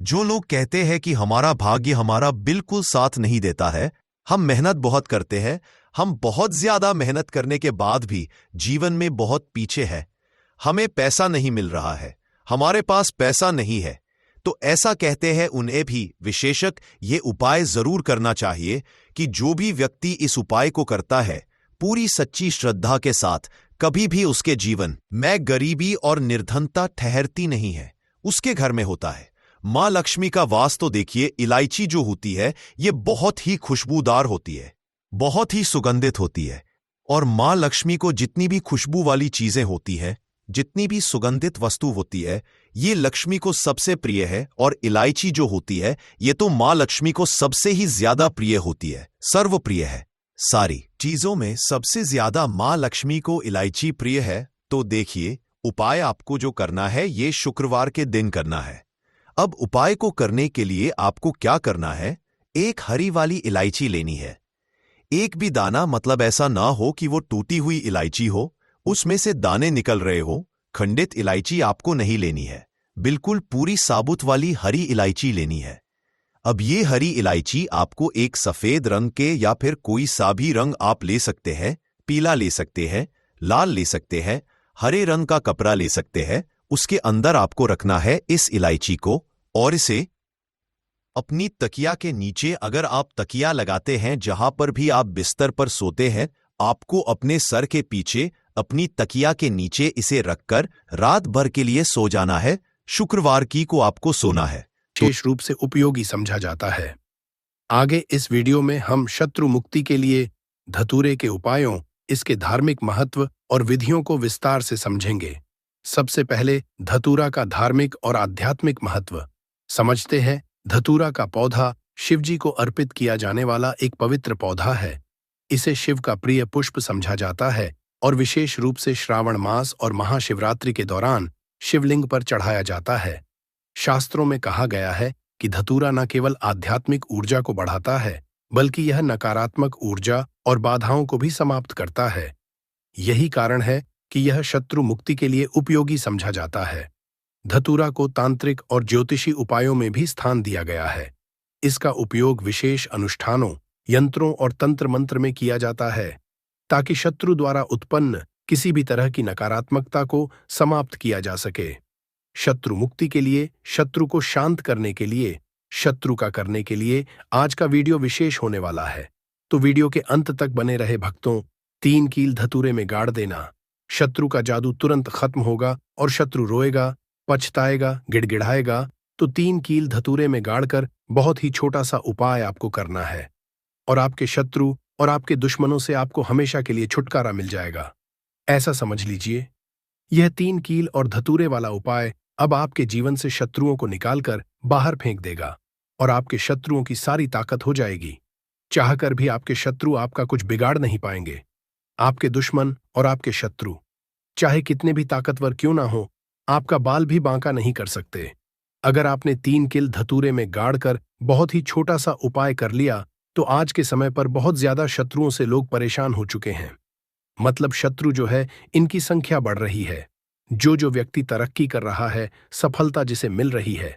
जो लोग कहते हैं कि हमारा भाग्य हमारा बिल्कुल साथ नहीं देता है, हम मेहनत बहुत करते हैं, हम बहुत ज्यादा मेहनत करने के बाद भी जीवन में बहुत पीछे है, हमें पैसा नहीं मिल रहा है, हमारे पास पैसा नहीं है, तो ऐसा कहते हैं उन्हें भी विशेषक ये उपाय जरूर करना चाहिए कि जो भी व्यक्ति इस उपाय को करता है पूरी सच्ची श्रद्धा के साथ, कभी भी उसके जीवन में गरीबी और निर्धनता ठहरती नहीं है, उसके घर में होता है मां लक्ष्मी का वास। तो देखिए, इलायची जो होती है ये बहुत ही खुशबूदार होती है, बहुत ही सुगंधित होती है, और मां लक्ष्मी को जितनी भी खुशबू वाली चीजें होती है, जितनी भी सुगंधित वस्तु होती है, ये लक्ष्मी को सबसे प्रिय है। और इलायची जो होती है ये तो मां लक्ष्मी को सबसे ही ज्यादा प्रिय होती है, सर्वप्रिय है। सारी चीजों में सबसे ज्यादा मां लक्ष्मी को इलायची प्रिय है। तो देखिए, उपाय आपको जो करना है ये शुक्रवार के दिन करना है। अब उपाय को करने के लिए आपको क्या करना है, एक हरी वाली इलायची लेनी है। एक भी दाना, मतलब ऐसा ना हो कि वो टूटी हुई इलायची हो, उसमें से दाने निकल रहे हो। खंडित इलायची आपको नहीं लेनी है, बिल्कुल पूरी साबुत वाली हरी इलायची लेनी है। अब ये हरी इलायची आपको एक सफेद रंग के, या फिर कोई सा भी रंग आप ले सकते हैं, पीला ले सकते हैं, लाल ले सकते हैं, हरे रंग का कपड़ा ले सकते हैं। उसके अंदर आपको रखना है इस इलायची को, और इसे अपनी तकिया के नीचे, अगर आप तकिया लगाते हैं जहां पर भी आप बिस्तर पर सोते हैं, आपको अपने सर के पीछे अपनी तकिया के नीचे इसे रखकर रात भर के लिए सो जाना है। शुक्रवार की को आपको सोना है। विशेष रूप से उपयोगी समझा जाता है। आगे इस वीडियो में हम शत्रु मुक्ति के लिए धतूरे के उपायों, इसके धार्मिक महत्व और विधियों को विस्तार से समझेंगे। सबसे पहले धतूरा का धार्मिक और आध्यात्मिक महत्व समझते हैं। धतूरा का पौधा शिवजी को अर्पित किया जाने वाला एक पवित्र पौधा है। इसे शिव का प्रिय पुष्प समझा जाता है और विशेष रूप से श्रावण मास और महाशिवरात्रि के दौरान शिवलिंग पर चढ़ाया जाता है। शास्त्रों में कहा गया है कि धतूरा न केवल आध्यात्मिक ऊर्जा को बढ़ाता है, बल्कि यह नकारात्मक ऊर्जा और बाधाओं को भी समाप्त करता है। यही कारण है कि यह शत्रु मुक्ति के लिए उपयोगी समझा जाता है। धतूरा को तांत्रिक और ज्योतिषी उपायों में भी स्थान दिया गया है। इसका उपयोग विशेष अनुष्ठानों, यंत्रों और तंत्र मंत्र में किया जाता है ताकि शत्रु द्वारा उत्पन्न किसी भी तरह की नकारात्मकता को समाप्त किया जा सके। शत्रु मुक्ति के लिए, शत्रु को शांत करने के लिए, शत्रु का करने के लिए आज का वीडियो विशेष होने वाला है। तो वीडियो के अंत तक बने रहे भक्तों। 3 कील धतूरे में गाड़ देना। शत्रु का जादू तुरंत खत्म होगा और शत्रु रोएगा, पछताएगा, गिड़गिड़ाएगा। तो 3 कील धतूरे में गाड़कर बहुत ही छोटा सा उपाय आपको करना है और आपके शत्रु और आपके दुश्मनों से आपको हमेशा के लिए छुटकारा मिल जाएगा। ऐसा समझ लीजिए, यह 3 कील और धतूरे वाला उपाय अब आपके जीवन से शत्रुओं को निकालकर बाहर फेंक देगा और आपके शत्रुओं की सारी ताकत हो जाएगी। चाहकर भी आपके शत्रु आपका कुछ बिगाड़ नहीं पाएंगे। आपके दुश्मन और आपके शत्रु चाहे कितने भी ताकतवर क्यों ना हो, आपका बाल भी बांका नहीं कर सकते। अगर आपने 3 कील धतूरे में गाड़कर बहुत ही छोटा सा उपाय कर लिया तो आज के समय पर बहुत ज्यादा शत्रुओं से लोग परेशान हो चुके हैं। मतलब शत्रु जो है, इनकी संख्या बढ़ रही है। जो व्यक्ति तरक्की कर रहा है, सफलता जिसे मिल रही है,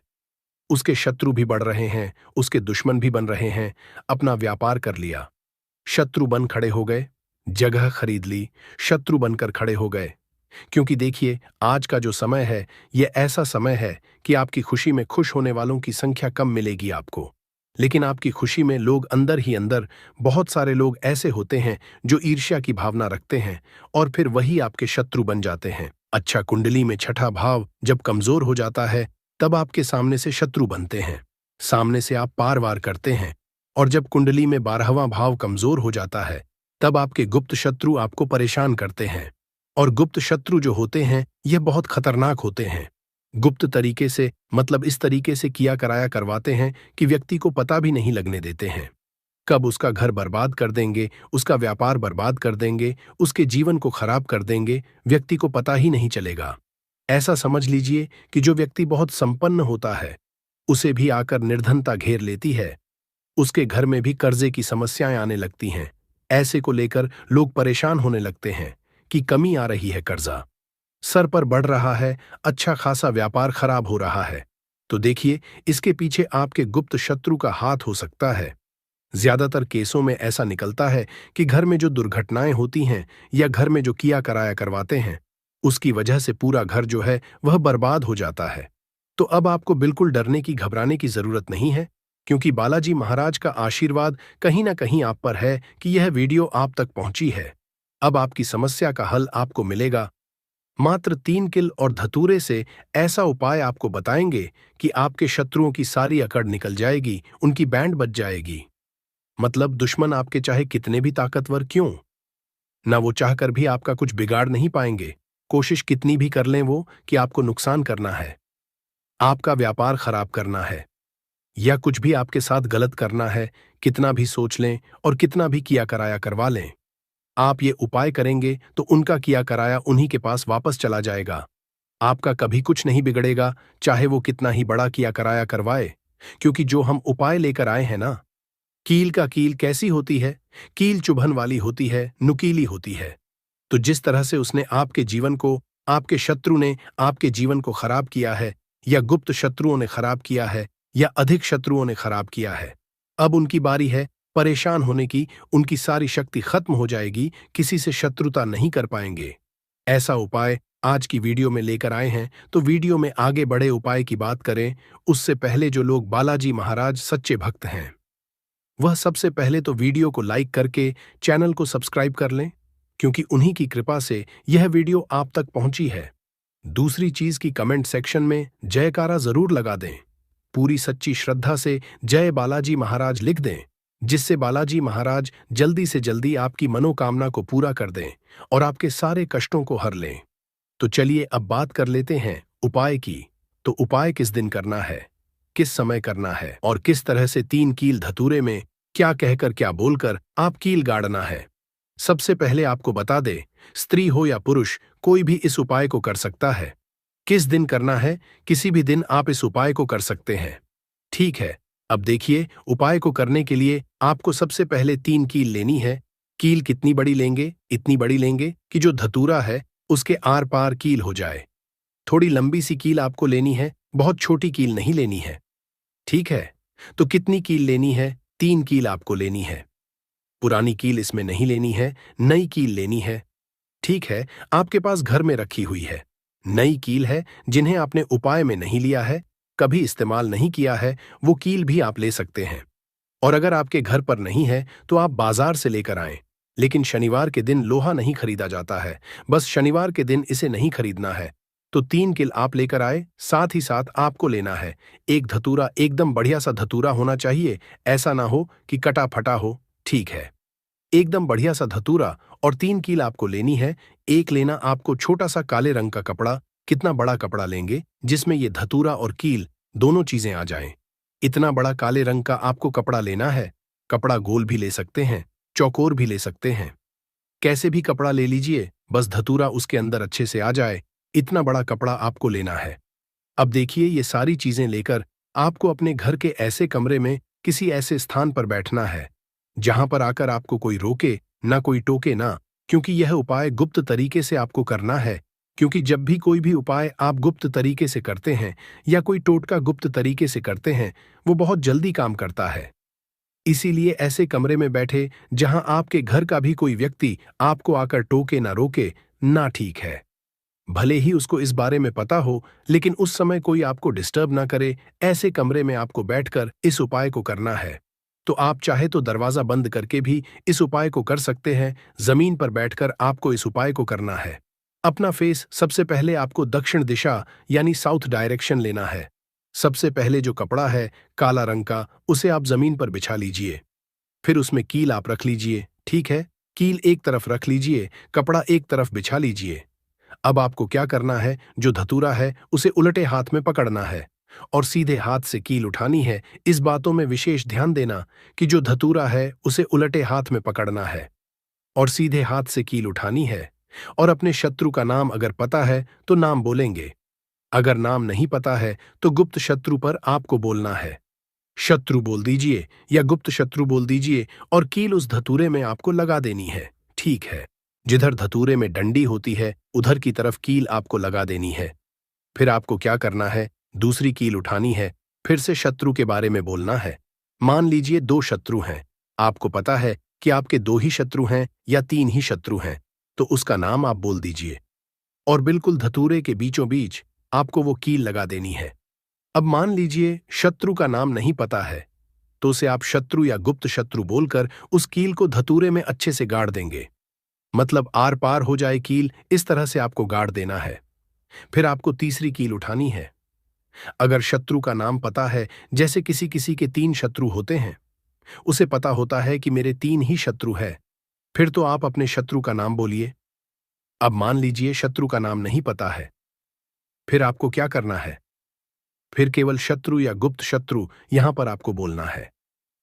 उसके शत्रु भी बढ़ रहे हैं, उसके दुश्मन भी बन रहे हैं। अपना व्यापार कर लिया, शत्रु बन खड़े हो गए। जगह खरीद ली, शत्रु बनकर खड़े हो गए। क्योंकि देखिए, आज का जो समय है, यह ऐसा समय है कि आपकी खुशी में खुश होने वालों की संख्या कम मिलेगी आपको। लेकिन आपकी खुशी में लोग अंदर ही अंदर, बहुत सारे लोग ऐसे होते हैं जो ईर्ष्या की भावना रखते हैं और फिर वही आपके शत्रु बन जाते हैं। अच्छा, कुंडली में 6ठा भाव जब कमजोर हो जाता है तब आपके सामने से शत्रु बनते हैं। सामने से आप पार वार करते हैं। और जब कुंडली में 12वां भाव कमजोर हो जाता है तब आपके गुप्त शत्रु आपको परेशान करते हैं। और गुप्त शत्रु जो होते हैं, यह बहुत खतरनाक होते हैं। गुप्त तरीके से, मतलब इस तरीके से किया कराया करवाते हैं कि व्यक्ति को पता भी नहीं लगने देते हैं। कब उसका घर बर्बाद कर देंगे, उसका व्यापार बर्बाद कर देंगे, उसके जीवन को खराब कर देंगे, व्यक्ति को पता ही नहीं चलेगा। ऐसा समझ लीजिए कि जो व्यक्ति बहुत संपन्न होता है, उसे भी आकर निर्धनता घेर लेती है। उसके घर में भी कर्जे की समस्याएं आने लगती हैं। ऐसे को लेकर लोग परेशान होने लगते हैं कि कमी आ रही है, कर्जा सर पर बढ़ रहा है, अच्छा खासा व्यापार खराब हो रहा है। तो देखिए, इसके पीछे आपके गुप्त शत्रु का हाथ हो सकता है। ज्यादातर केसों में ऐसा निकलता है कि घर में जो दुर्घटनाएं होती हैं या घर में जो किया कराया करवाते हैं, उसकी वजह से पूरा घर जो है वह बर्बाद हो जाता है। तो अब आपको बिल्कुल डरने की, घबराने की जरूरत नहीं है, क्योंकि बालाजी महाराज का आशीर्वाद कहीं ना कहीं आप पर है कि यह वीडियो आप तक पहुंची है। अब आपकी समस्या का हल आपको मिलेगा। मात्र 3 कील और धतूरे से ऐसा उपाय आपको बताएंगे कि आपके शत्रुओं की सारी अकड़ निकल जाएगी, उनकी बैंड बज जाएगी। मतलब दुश्मन आपके चाहे कितने भी ताकतवर क्यों ना, वो चाहकर भी आपका कुछ बिगाड़ नहीं पाएंगे। कोशिश कितनी भी कर लें वो कि आपको नुकसान करना है, आपका व्यापार खराब करना है या कुछ भी आपके साथ गलत करना है, कितना भी सोच लें और कितना भी किया कराया करवा लें, आप ये उपाय करेंगे तो उनका किया कराया उन्हीं के पास वापस चला जाएगा। आपका कभी कुछ नहीं बिगड़ेगा, चाहे वो कितना ही बड़ा किया कराया करवाए। क्योंकि जो हम उपाय लेकर आए हैं ना, कील का कील कैसी होती है? कील चुभन वाली होती है, नुकीली होती है। तो जिस तरह से उसने आपके जीवन को, आपके शत्रु ने आपके जीवन को खराब किया है, या गुप्त शत्रुओं ने खराब किया है, या अधिक शत्रुओं ने खराब किया है, अब उनकी बारी है परेशान होने की। उनकी सारी शक्ति खत्म हो जाएगी, किसी से शत्रुता नहीं कर पाएंगे। ऐसा उपाय आज की वीडियो में लेकर आए हैं। तो वीडियो में आगे बढ़े उपाय की बात करें, उससे पहले जो लोग बालाजी महाराज सच्चे भक्त हैं, वह सबसे पहले तो वीडियो को लाइक करके चैनल को सब्सक्राइब कर लें, क्योंकि उन्हीं की कृपा से यह वीडियो आप तक पहुंची है। दूसरी चीज की कमेंट सेक्शन में जयकारा जरूर लगा दें। पूरी सच्ची श्रद्धा से जय बालाजी महाराज लिख दें, जिससे बालाजी महाराज जल्दी से जल्दी आपकी मनोकामना को पूरा कर दें और आपके सारे कष्टों को हर लें। तो चलिए अब बात कर लेते हैं उपाय की। तो उपाय किस दिन करना है, किस समय करना है और किस तरह से 3 कील धतूरे में क्या कहकर क्या बोलकर आप कील गाड़ना है। सबसे पहले आपको बता दे, स्त्री हो या पुरुष, कोई भी इस उपाय को कर सकता है। किस दिन करना है? किसी भी दिन आप इस उपाय को कर सकते हैं। ठीक है, अब देखिए, उपाय को करने के लिए आपको सबसे पहले 3 कील लेनी है। कील कितनी बड़ी लेंगे? इतनी बड़ी लेंगे कि जो धतूरा है उसके आर पार कील हो जाए। थोड़ी लंबी सी कील आपको लेनी है, बहुत छोटी कील नहीं लेनी है। ठीक है, तो कितनी कील लेनी है? 3 कील आपको लेनी है। पुरानी कील इसमें नहीं लेनी है, नई कील लेनी है। ठीक है, आपके पास घर में रखी हुई है। नई कील है, जिन्हें आपने उपाय में नहीं लिया है, कभी इस्तेमाल नहीं किया है, वो कील भी आप ले सकते हैं। और अगर आपके घर पर नहीं है तो आप बाजार से लेकर आएं। लेकिन शनिवार के दिन लोहा नहीं खरीदा जाता है, बस शनिवार के दिन इसे नहीं खरीदना है। तो 3 कील आप लेकर आए, साथ ही साथ आपको लेना है एक धतूरा। एकदम बढ़िया सा धतूरा होना चाहिए, ऐसा ना हो कि कटा फटा हो। ठीक है, एकदम बढ़िया सा धतूरा और 3 कील आपको लेनी है। एक लेना आपको छोटा सा काले रंग का कपड़ा। कितना बड़ा कपड़ा लेंगे जिसमें ये धतूरा और कील दोनों चीजें आ जाएं? इतना बड़ा काले रंग का आपको कपड़ा लेना है। कपड़ा गोल भी ले सकते हैं, चौकोर भी ले सकते हैं, कैसे भी कपड़ा ले लीजिए, बस धतूरा उसके अंदर अच्छे से आ जाए। इतना बड़ा कपड़ा आपको लेना है। अब देखिए, ये सारी चीजें लेकर आपको अपने घर के ऐसे कमरे में किसी ऐसे स्थान पर बैठना है जहां पर आकर आपको कोई रोके ना, कोई टोके ना, क्योंकि यह उपाय गुप्त तरीके से आपको करना है। क्योंकि जब भी कोई भी उपाय आप गुप्त तरीके से करते हैं या कोई टोटका गुप्त तरीके से करते हैं, वो बहुत जल्दी काम करता है। इसीलिए ऐसे कमरे में बैठे जहां आपके घर का भी कोई व्यक्ति आपको आकर टोके ना, रोके ना, ठीक है। भले ही उसको इस बारे में पता हो, लेकिन उस समय कोई आपको डिस्टर्ब ना करे, ऐसे कमरे में आपको बैठकर इस उपाय को करना है। तो आप चाहे तो दरवाजा बंद करके भी इस उपाय को कर सकते हैं। जमीन पर बैठकर आपको इस उपाय को करना है। अपना फेस सबसे पहले आपको दक्षिण दिशा यानी साउथ डायरेक्शन लेना है। सबसे पहले जो कपड़ा है काला रंग का, उसे आप जमीन पर बिछा लीजिए। फिर उसमें कील आप रख लीजिए। ठीक है, कील एक तरफ रख लीजिए, कपड़ा एक तरफ बिछा लीजिए। अब आपको क्या करना है? जो धतूरा है उसे उलटे हाथ में पकड़ना है और सीधे हाथ से कील उठानी है। इस बातों में विशेष ध्यान देना कि जो धतूरा है उसे उलटे हाथ में पकड़ना है और सीधे हाथ से कील उठानी है। और अपने शत्रु का नाम अगर पता है तो नाम बोलेंगे, अगर नाम नहीं पता है तो गुप्त शत्रु पर आपको बोलना है। शत्रु बोल दीजिए या गुप्त शत्रु बोल दीजिए और कील उस धतूरे में आपको लगा देनी है। ठीक है, जिधर धतूरे में डंडी होती है उधर की तरफ कील आपको लगा देनी है। फिर आपको क्या करना है? दूसरी कील उठानी है, फिर से शत्रु के बारे में बोलना है। मान लीजिए 2 शत्रु हैं, आपको पता है कि आपके 2 ही शत्रु हैं या 3 ही शत्रु हैं, तो उसका नाम आप बोल दीजिए और बिल्कुल धतूरे के बीचों बीच आपको वो कील लगा देनी है। अब मान लीजिए शत्रु का नाम नहीं पता है, तो उसे आप शत्रु या गुप्त शत्रु बोलकर उस कील को धतूरे में अच्छे से गाड़ देंगे। मतलब आर पार हो जाए कील, इस तरह से आपको गाड़ देना है। फिर आपको तीसरी कील उठानी है। अगर शत्रु का नाम पता है, जैसे किसी किसी के 3 शत्रु होते हैं, उसे पता होता है कि मेरे 3 ही शत्रु है, फिर तो आप अपने शत्रु का नाम बोलिए। अब मान लीजिए शत्रु का नाम नहीं पता है, फिर आपको क्या करना है? फिर केवल शत्रु या गुप्त शत्रु यहां पर आपको बोलना है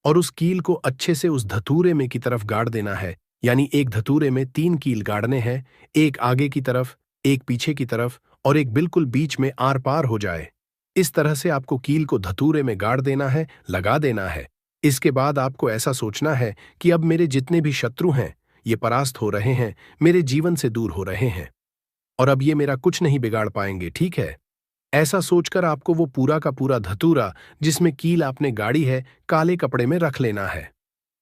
और उस कील को अच्छे से उस धतूरे में की तरफ गाड़ देना है। यानी एक धतूरे में 3 कील गाड़ने हैं, एक आगे की तरफ, एक पीछे की तरफ और एक बिल्कुल बीच में आर पार हो जाए। इस तरह से आपको कील को धतूरे में गाड़ देना है, लगा देना है। इसके बाद आपको ऐसा सोचना है कि अब मेरे जितने भी शत्रु हैं ये परास्त हो रहे हैं, मेरे जीवन से दूर हो रहे हैं और अब ये मेरा कुछ नहीं बिगाड़ पाएंगे। ठीक है, ऐसा सोचकर आपको वो पूरा का पूरा धतूरा जिसमें कील आपने गाड़ी है काले कपड़े में रख लेना है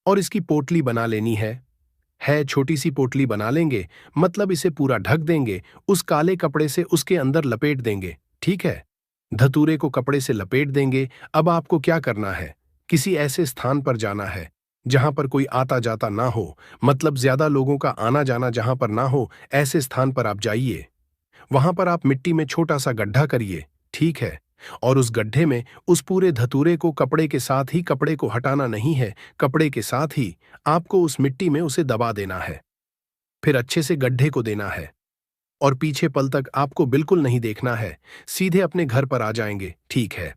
और इसकी पोटली बना लेनी है। छोटी सी पोटली बना लेंगे, मतलब इसे पूरा ढक देंगे, उस काले कपड़े से उसके अंदर लपेट देंगे। ठीक है, धतूरे को कपड़े से लपेट देंगे। अब आपको क्या करना है? किसी ऐसे स्थान पर जाना है जहां पर कोई आता जाता ना हो, मतलब ज्यादा लोगों का आना जाना जहां पर ना हो, ऐसे स्थान पर आप जाइए। वहां पर आप मिट्टी में छोटा सा गड्ढा करिए। ठीक है, और उस गड्ढे में उस पूरे धतूरे को कपड़े के साथ ही, कपड़े को हटाना नहीं है, कपड़े के साथ ही आपको उस मिट्टी में उसे दबा देना है। फिर अच्छे से गड्ढे को देना है और पीछे पल तक आपको बिल्कुल नहीं देखना है, सीधे अपने घर पर आ जाएंगे। ठीक है,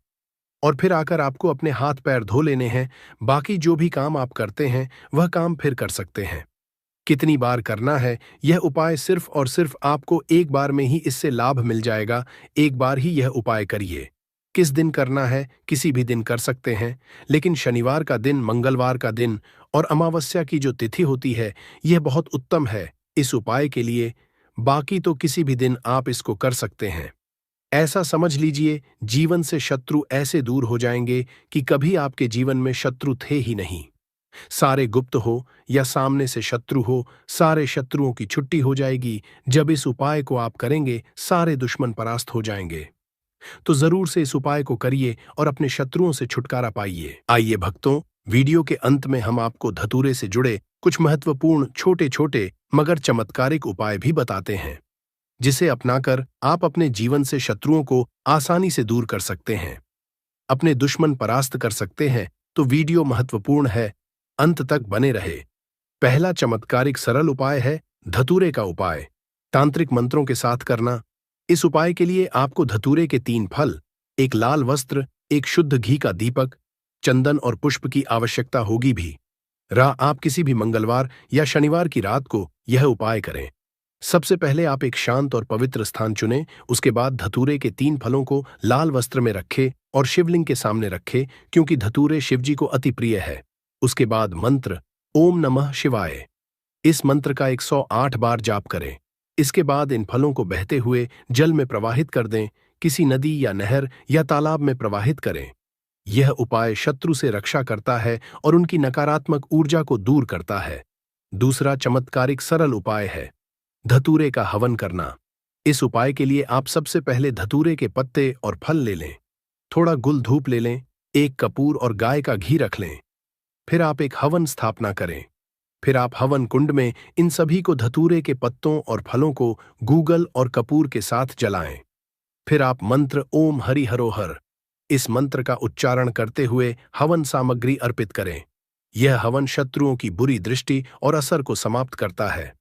और फिर आकर आपको अपने हाथ पैर धो लेने हैं। बाकी जो भी काम आप करते हैं वह काम फिर कर सकते हैं। कितनी बार करना है यह उपाय? सिर्फ और सिर्फ आपको एक बार में ही इससे लाभ मिल जाएगा। एक बार ही यह उपाय करिए। किस दिन करना है, किसी भी दिन कर सकते हैं, लेकिन शनिवार का दिन, मंगलवार का दिन और अमावस्या की जो तिथि होती है, यह बहुत उत्तम है इस उपाय के लिए। बाकी तो किसी भी दिन आप इसको कर सकते हैं। ऐसा समझ लीजिए, जीवन से शत्रु ऐसे दूर हो जाएंगे कि कभी आपके जीवन में शत्रु थे ही नहीं। सारे गुप्त हो या सामने से शत्रु हो, सारे शत्रुओं की छुट्टी हो जाएगी। जब इस उपाय को आप करेंगे, सारे दुश्मन परास्त हो जाएंगे। तो जरूर से इस उपाय को करिए और अपने शत्रुओं से छुटकारा पाइए। आइए भक्तों, वीडियो के अंत में हम आपको धतूरे से जुड़े कुछ महत्वपूर्ण छोटे छोटे मगर चमत्कारिक उपाय भी बताते हैं, जिसे अपनाकर आप अपने जीवन से शत्रुओं को आसानी से दूर कर सकते हैं, अपने दुश्मन परास्त कर सकते हैं। तो वीडियो महत्वपूर्ण है, अंत तक बने रहे। पहला चमत्कारिक सरल उपाय है धतूरे का उपाय, तांत्रिक मंत्रों के साथ करना। इस उपाय के लिए आपको धतूरे के 3 फल, एक लाल वस्त्र, एक शुद्ध घी का दीपक, चंदन और पुष्प की आवश्यकता होगी भी। आप किसी भी मंगलवार या शनिवार की रात को यह उपाय करें। सबसे पहले आप एक शांत और पवित्र स्थान चुनें, उसके बाद धतूरे के 3 फलों को लाल वस्त्र में रखें और शिवलिंग के सामने रखें, क्योंकि धतूरे शिवजी को अति प्रिय है। उसके बाद मंत्र ओम नमः शिवाय, इस मंत्र का 108 बार जाप करें। इसके बाद इन फलों को बहते हुए जल में प्रवाहित कर दें, किसी नदी या नहर या तालाब में प्रवाहित करें। यह उपाय शत्रु से रक्षा करता है और उनकी नकारात्मक ऊर्जा को दूर करता है। दूसरा चमत्कारिक सरल उपाय है धतूरे का हवन करना। इस उपाय के लिए आप सबसे पहले धतूरे के पत्ते और फल ले लें, थोड़ा गुल धूप ले लें, एक कपूर और गाय का घी रख लें। फिर आप एक हवन स्थापना करें। फिर आप हवन कुंड में इन सभी को, धतूरे के पत्तों और फलों को गूगल और कपूर के साथ जलाएं। फिर आप मंत्र ओम हरि हरोहर, इस मंत्र का उच्चारण करते हुए हवन सामग्री अर्पित करें। यह हवन शत्रुओं की बुरी दृष्टि और असर को समाप्त करता है।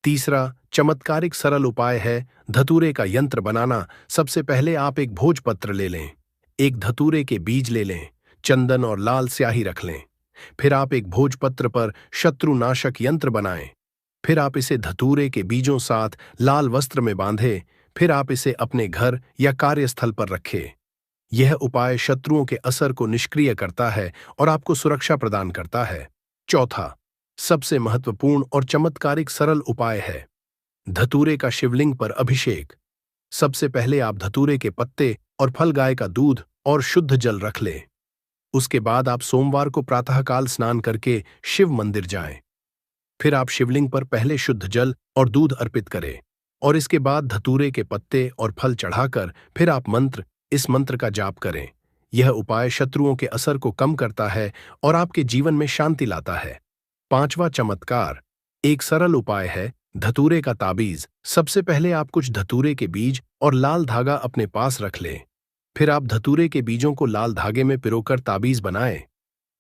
तीसरा चमत्कारिक सरल उपाय है धतूरे का यंत्र बनाना। सबसे पहले आप एक भोजपत्र ले लें, एक धतूरे के बीज ले लें, चंदन और लाल स्याही रख लें। फिर आप एक भोजपत्र पर शत्रुनाशक यंत्र बनाएं। फिर आप इसे धतूरे के बीजों साथ लाल वस्त्र में बांधें। फिर आप इसे अपने घर या कार्यस्थल पर रखें। यह उपाय शत्रुओं के असर को निष्क्रिय करता है और आपको सुरक्षा प्रदान करता है। चौथा सबसे महत्वपूर्ण और चमत्कारिक सरल उपाय है धतूरे का शिवलिंग पर अभिषेक। सबसे पहले आप धतूरे के पत्ते और फल, गाय का दूध और शुद्ध जल रख लें। उसके बाद आप सोमवार को प्रातःकाल स्नान करके शिव मंदिर जाएं। फिर आप शिवलिंग पर पहले शुद्ध जल और दूध अर्पित करें और इसके बाद धतूरे के पत्ते और फल चढ़ाकर फिर आप इस मंत्र का जाप करें। यह उपाय शत्रुओं के असर को कम करता है और आपके जीवन में शांति लाता है। पांचवा चमत्कार एक सरल उपाय है धतूरे का ताबीज। सबसे पहले आप कुछ धतूरे के बीज और लाल धागा अपने पास रख लें। फिर आप धतूरे के बीजों को लाल धागे में पिरोकर ताबीज बनाएं।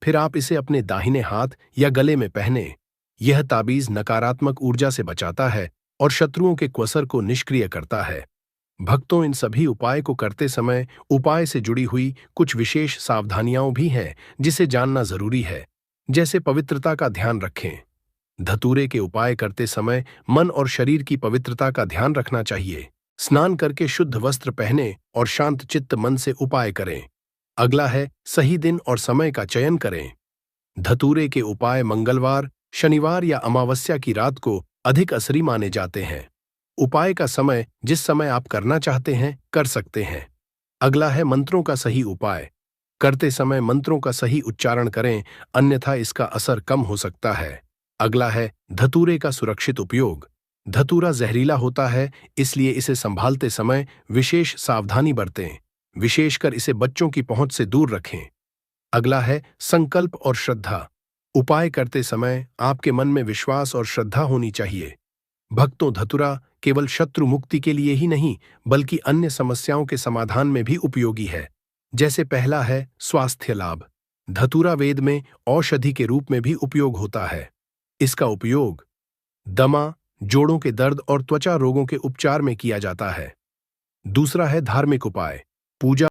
फिर आप इसे अपने दाहिने हाथ या गले में पहने। यह ताबीज नकारात्मक ऊर्जा से बचाता है और शत्रुओं के कुअसर को निष्क्रिय करता है। भक्तों, इन सभी उपाय को करते समय उपाय से जुड़ी हुई कुछ विशेष सावधानियां भी हैं जिसे जानना जरूरी है। जैसे पवित्रता का ध्यान रखें। धतूरे के उपाय करते समय मन और शरीर की पवित्रता का ध्यान रखना चाहिए। स्नान करके शुद्ध वस्त्र पहने और शांत चित्त मन से उपाय करें। अगला है सही दिन और समय का चयन करें। धतूरे के उपाय मंगलवार, शनिवार या अमावस्या की रात को अधिक असरी माने जाते हैं। उपाय का समय जिस समय आप करना चाहते हैं कर सकते हैं। अगला है मंत्रों का सही उपाय। करते समय मंत्रों का सही उच्चारण करें, अन्यथा इसका असर कम हो सकता है। अगला है धतूरे का सुरक्षित उपयोग। धतूरा जहरीला होता है, इसलिए इसे संभालते समय विशेष सावधानी बरतें, विशेषकर इसे बच्चों की पहुंच से दूर रखें। अगला है संकल्प और श्रद्धा। उपाय करते समय आपके मन में विश्वास और श्रद्धा होनी चाहिए। भक्तों, धतूरा केवल शत्रु मुक्ति के लिए ही नहीं बल्कि अन्य समस्याओं के समाधान में भी उपयोगी है। जैसे पहला है स्वास्थ्य लाभ। धतूरा वेद में औषधि के रूप में भी उपयोग होता है। इसका उपयोग दमा, जोड़ों के दर्द और त्वचा रोगों के उपचार में किया जाता है। दूसरा है धार्मिक उपाय। पूजा